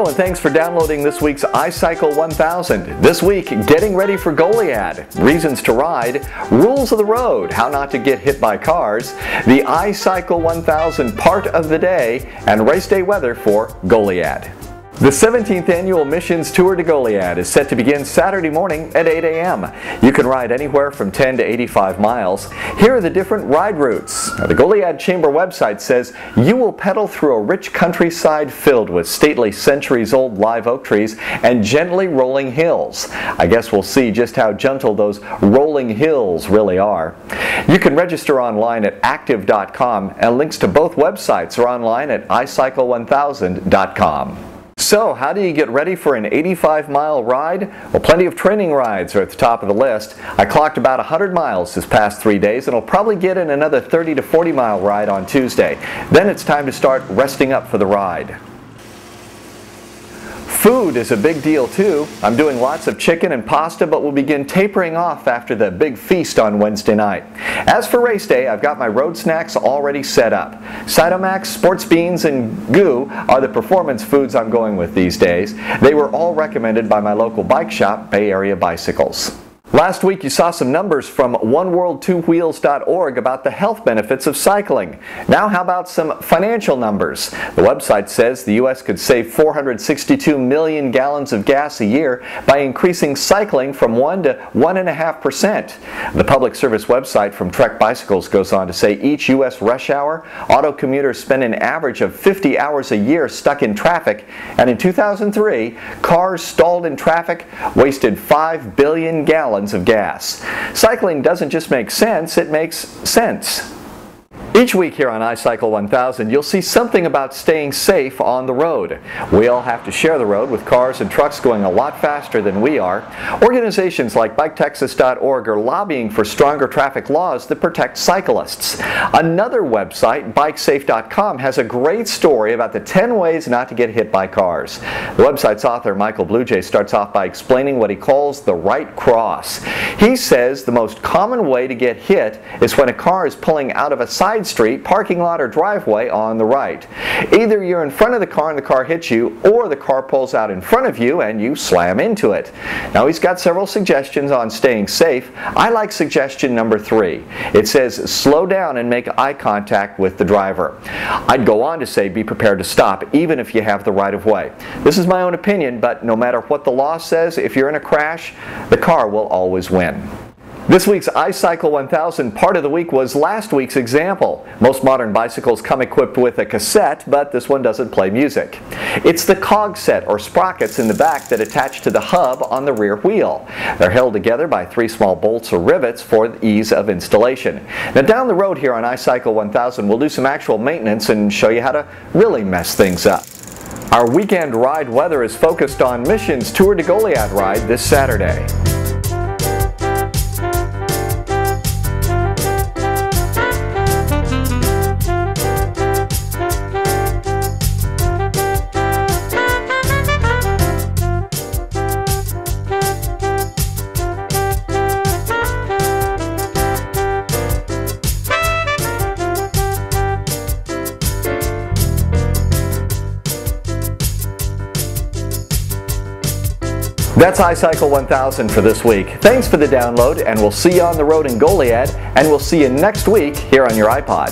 and thanks for downloading this week's iCycle 1000. This week, getting ready for Goliad, reasons to ride, rules of the road, how not to get hit by cars, the iCycle 1000 part of the day, and race day weather for Goliad. The 17th annual Missions Tour de Goliad is set to begin Saturday morning at 8 a.m. You can ride anywhere from 10 to 85 miles. Here are the different ride routes. Now, the Goliad Chamber website says you will pedal through a rich countryside filled with stately centuries-old live oak trees and gently rolling hills. I guess we'll see just how gentle those rolling hills really are. You can register online at active.com, and links to both websites are online at iCycle1000.com. So, how do you get ready for an 85-mile ride? Well, plenty of training rides are at the top of the list. I clocked about 100 miles this past 3 days, and I'll probably get in another 30 to 40-mile ride on Tuesday. Then it's time to start resting up for the ride. Food is a big deal too. I'm doing lots of chicken and pasta, but we'll begin tapering off after the big feast on Wednesday night. As for race day, I've got my road snacks already set up. Cytomax, sports beans, and goo are the performance foods I'm going with these days. They were all recommended by my local bike shop, Bay Area Bicycles. Last week you saw some numbers from oneworld2wheels.org about the health benefits of cycling. Now how about some financial numbers? The website says the U.S. could save 462 million gallons of gas a year by increasing cycling from 1 to 1.5%. The public service website from Trek Bicycles goes on to say each U.S. rush hour, auto commuters spend an average of 50 hours a year stuck in traffic, and in 2003, cars stalled in traffic wasted 5 billion gallons of gas. Cycling doesn't just make sense, it makes sense. Each week here on iCycle 1000, you'll see something about staying safe on the road. We all have to share the road with cars and trucks going a lot faster than we are. Organizations like BikeTexas.org are lobbying for stronger traffic laws that protect cyclists. Another website, BikeSafe.com, has a great story about the 10 ways not to get hit by cars. The website's author, Michael Bluejay, starts off by explaining what he calls the right cross. He says the most common way to get hit is when a car is pulling out of a side street, parking lot, or driveway on the right. Either you're in front of the car and the car hits you, or the car pulls out in front of you and you slam into it. Now he's got several suggestions on staying safe. I like suggestion number 3. It says slow down and make eye contact with the driver. I'd go on to say be prepared to stop even if you have the right of way. This is my own opinion, but no matter what the law says, if you're in a crash, the car will always win. This week's iCycle 1000 part of the week was last week's example. Most modern bicycles come equipped with a cassette, but this one doesn't play music. It's the cog set or sprockets in the back that attach to the hub on the rear wheel. They're held together by 3 small bolts or rivets for the ease of installation. Now down the road here on iCycle 1000, we'll do some actual maintenance and show you how to really mess things up. Our weekend ride weather is focused on Missions Tour de Goliad ride this Saturday. That's iCycle 1000 for this week. Thanks for the download, and we'll see you on the road in Goliad, and we'll see you next week here on your iPod.